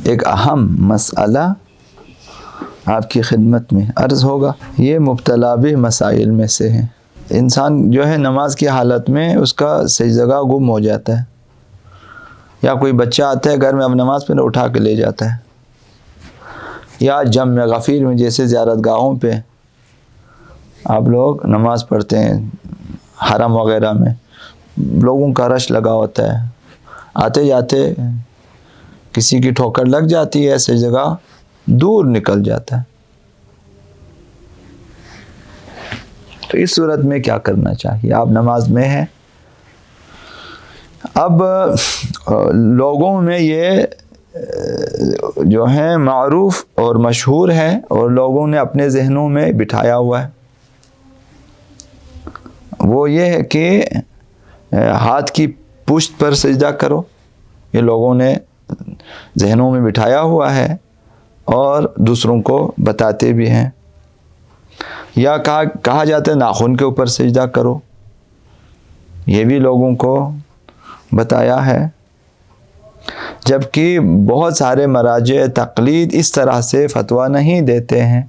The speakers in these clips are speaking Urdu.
ایک اہم مسئلہ آپ کی خدمت میں عرض ہوگا. یہ مبتلا بھی مسائل میں سے ہے. انسان جو ہے نماز کی حالت میں اس کا سجدہ گم ہو جاتا ہے، یا کوئی بچہ آتا ہے گھر میں، اب نماز پہ اٹھا کے لے جاتا ہے، یا جمع غفیر میں جیسے زیارت گاہوں پہ آپ لوگ نماز پڑھتے ہیں، حرم وغیرہ میں لوگوں کا رش لگا ہوتا ہے، آتے جاتے کسی کی ٹھوکر لگ جاتی ہے، ایسی جگہ دور نکل جاتا ہے. تو اس صورت میں کیا کرنا چاہیے؟ آپ نماز میں ہیں، اب لوگوں میں یہ جو ہے معروف اور مشہور ہے اور لوگوں نے اپنے ذہنوں میں بٹھایا ہوا ہے، وہ یہ ہے کہ ہاتھ کی پشت پر سجدہ کرو. یہ لوگوں نے ذہنوں میں بٹھایا ہوا ہے اور دوسروں کو بتاتے بھی ہیں. یا کہا جاتا ہے ناخن کے اوپر سجدہ کرو، یہ بھی لوگوں کو بتایا ہے. جبکہ بہت سارے مراجع تقلید اس طرح سے فتویٰ نہیں دیتے ہیں.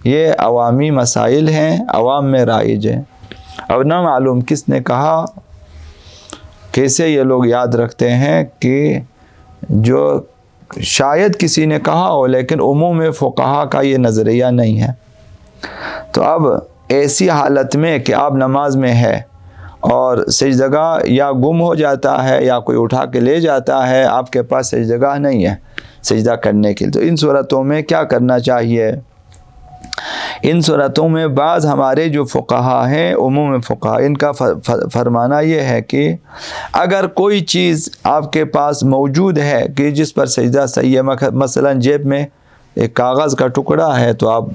یہ عوامی مسائل ہیں، عوام میں رائج ہیں، اور نہ معلوم کس نے کہا، کیسے یہ لوگ یاد رکھتے ہیں کہ جو شاید کسی نے کہا ہو لیکن عموم فقہا کا یہ نظریہ نہیں ہے. تو اب ایسی حالت میں کہ آپ نماز میں ہے اور سجدہ یا گم ہو جاتا ہے یا کوئی اٹھا کے لے جاتا ہے، آپ کے پاس سجدہ نہیں ہے سجدہ کرنے کے لیے، تو ان صورتوں میں کیا کرنا چاہیے؟ ان صورتوں میں بعض ہمارے جو فقہا ہیں، عموم فقہا، ان کا فرمانا یہ ہے کہ اگر کوئی چیز آپ کے پاس موجود ہے کہ جس پر سجدہ صحیح ہے، مثلا جیب میں ایک کاغذ کا ٹکڑا ہے تو آپ،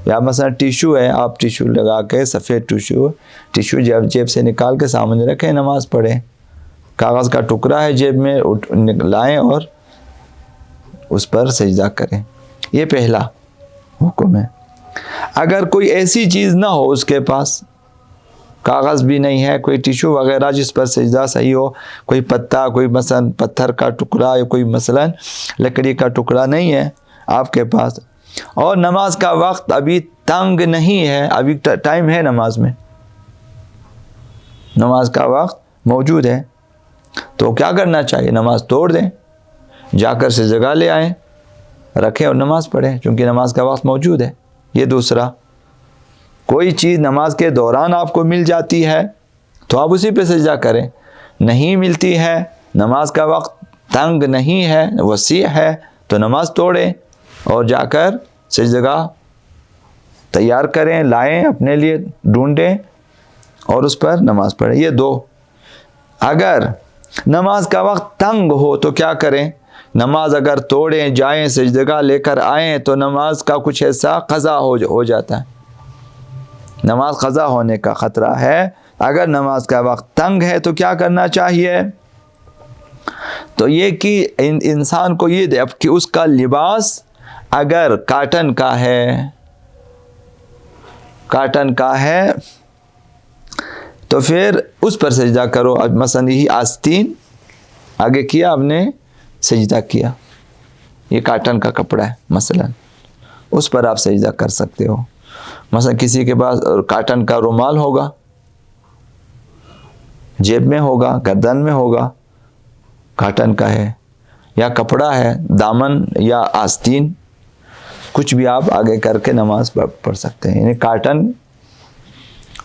یا مثلا ٹیشو ہے، آپ ٹیشو لگا کے، سفید ٹیشو جیب سے نکال کے سامنے رکھیں، نماز پڑھیں. کاغذ کا ٹکڑا ہے جیب میں، لائیں اور اس پر سجدہ کریں. یہ پہلا حکم ہے. اگر کوئی ایسی چیز نہ ہو، اس کے پاس کاغذ بھی نہیں ہے، کوئی ٹیشو وغیرہ جس پر سجدہ صحیح ہو، کوئی پتا، کوئی مثلا پتھر کا ٹکڑا یا کوئی مثلا لکڑی کا ٹکڑا نہیں ہے آپ کے پاس، اور نماز کا وقت ابھی تنگ نہیں ہے، ابھی ٹائم ہے، نماز کا وقت موجود ہے، تو کیا کرنا چاہیے؟ نماز توڑ دیں، جا کر سے جگہ لے آئیں، رکھیں اور نماز پڑھیں، چونکہ نماز کا وقت موجود ہے. یہ دوسرا، کوئی چیز نماز کے دوران آپ کو مل جاتی ہے تو آپ اسی پہ سجدہ کریں. نہیں ملتی ہے، نماز کا وقت تنگ نہیں ہے، وسیع ہے، تو نماز توڑیں اور جا کر سجدہ تیار کریں، لائیں، اپنے لیے ڈھونڈیں اور اس پر نماز پڑھیں. یہ دو. اگر نماز کا وقت تنگ ہو تو کیا کریں؟ نماز اگر توڑیں، جائیں، سجدہ لے کر آئیں تو نماز کا کچھ حصہ قضا ہو جاتا ہے. نماز قضا ہونے کا خطرہ ہے. اگر نماز کا وقت تنگ ہے تو کیا کرنا چاہیے؟ تو یہ کہ انسان کو یہ دے کہ اس کا لباس اگر کاٹن کا ہے تو پھر اس پر سجدہ کرو. مثلا یہی آستین آگے کیا، آپ نے سجدہ کیا، یہ کاٹن کا کپڑا ہے مثلا، اس پر آپ سجدہ کر سکتے ہو. مثلا کسی کے پاس کاٹن کا رومال ہوگا، جیب میں ہوگا، گردن میں ہوگا، کاٹن کا ہے، یا کپڑا ہے، دامن یا آستین، کچھ بھی آپ آگے کر کے نماز پڑھ سکتے ہیں. یعنی کاٹن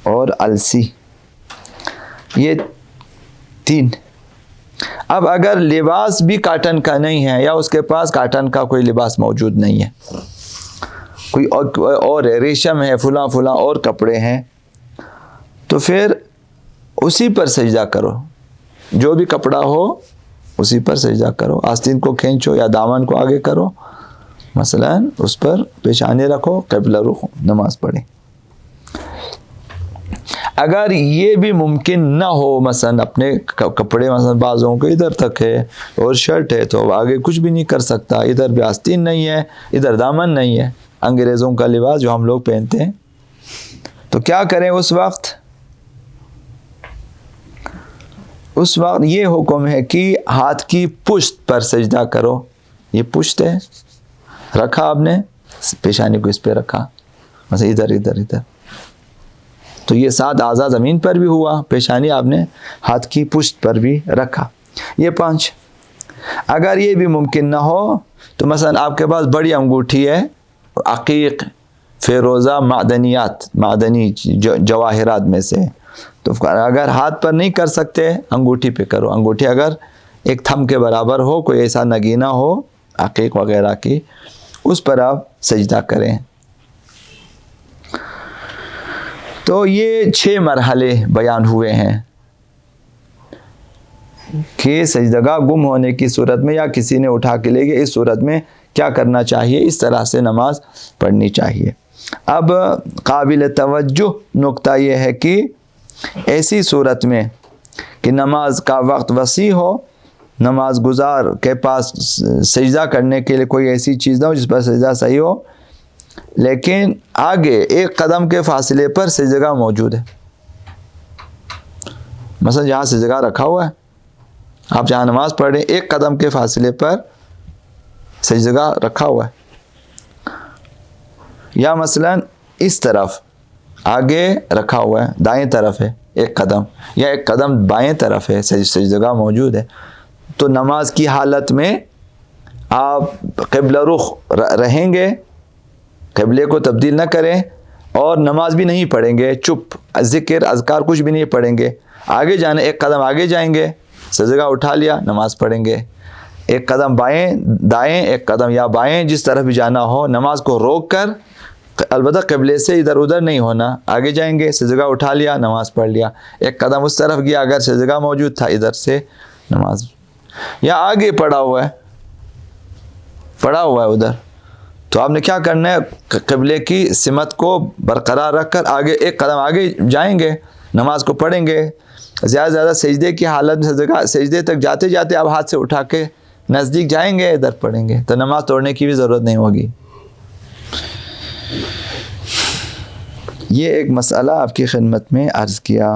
اور السی، یہ تین. اب اگر لباس بھی کاٹن کا نہیں ہے، یا اس کے پاس کاٹن کا کوئی لباس موجود نہیں ہے، کوئی اور ریشم ہے، فلاں اور کپڑے ہیں، تو پھر اسی پر سجدہ کرو. جو بھی کپڑا ہو اسی پر سجدہ کرو. آستین کو کھینچو یا دامن کو آگے کرو، مثلا اس پر پیشانی رکھو، قبلہ رخ، نماز پڑھیں. اگر یہ بھی ممکن نہ ہو، مثلا اپنے کپڑے مثلا بازوں کے ادھر تک ہے اور شرٹ ہے تو آگے کچھ بھی نہیں کر سکتا، ادھر بھی آستین نہیں ہے، ادھر دامن نہیں ہے، انگریزوں کا لباس جو ہم لوگ پہنتے ہیں، تو کیا کریں اس وقت؟ اس وقت یہ حکم ہے کہ ہاتھ کی پشت پر سجدہ کرو. یہ پشت ہے، رکھا آپ نے پیشانی کو اس پہ رکھا، مثلا ادھر ادھر ادھر، تو یہ 7 اعضاء زمین پر بھی ہوا، پیشانی آپ نے ہاتھ کی پشت پر بھی رکھا، یہ 5۔ اگر یہ بھی ممکن نہ ہو تو مثلا آپ کے پاس بڑی انگوٹھی ہے، عقیق، فیروزہ، معدنی جواہرات میں سے، تو اگر ہاتھ پر نہیں کر سکتے انگوٹھی پہ کرو۔ انگوٹھی اگر ایک تھم کے برابر ہو، کوئی ایسا نگینہ ہو عقیق وغیرہ کی، اس پر آپ سجدہ کریں۔ تو یہ 6 مرحلے بیان ہوئے ہیں کہ سجدگاہ گم ہونے کی صورت میں یا کسی نے اٹھا کے لے گئے، اس صورت میں کیا کرنا چاہیے، اس طرح سے نماز پڑھنی چاہیے۔ اب قابل توجہ نقطہ یہ ہے کہ ایسی صورت میں کہ نماز کا وقت وسیع ہو، نماز گزار کے پاس سجدہ کرنے کے لیے کوئی ایسی چیز نہ ہو جس پر سجدہ صحیح ہو، لیکن آگے 1 قدم کے فاصلے پر سجدگاہ موجود ہے۔ مثلا جہاں سجدگاہ رکھا ہوا ہے، آپ جہاں نماز پڑھ رہے ہیں 1 قدم کے فاصلے پر سجدگاہ رکھا ہوا ہے، یا مثلا اس طرف آگے رکھا ہوا ہے، دائیں طرف ہے 1 قدم، یا 1 قدم بائیں طرف ہے، سجدگاہ موجود ہے، تو نماز کی حالت میں آپ قبلہ رخ رہیں گے، قبلے کو تبدیل نہ کریں، اور نماز بھی نہیں پڑھیں گے، چپ، ذکر اذکار کچھ بھی نہیں پڑھیں گے۔ آگے جانا 1 قدم آگے جائیں گے، سجدگاہ اٹھا لیا، نماز پڑھیں گے۔ 1 قدم بائیں دائیں، 1 قدم یا بائیں، جس طرف بھی جانا ہو، نماز کو روک کر، البتہ قبلے سے ادھر ادھر نہیں ہونا، آگے جائیں گے، سجدگاہ اٹھا لیا، نماز پڑھ لیا۔ 1 قدم اس طرف گیا، اگر سجدگاہ موجود تھا ادھر سے نماز، یا آگے پڑا ہوا ہے ادھر، تو آپ نے کیا کرنا ہے، قبلے کی سمت کو برقرار رکھ کر آگے 1 قدم آگے جائیں گے، نماز کو پڑھیں گے۔ زیادہ سے زیادہ سجدے کی حالت میں سجدے تک جاتے جاتے آپ ہاتھ سے اٹھا کے نزدیک جائیں گے، ادھر پڑھیں گے، تو نماز توڑنے کی بھی ضرورت نہیں ہوگی۔ یہ ایک مسئلہ آپ کی خدمت میں عرض کیا۔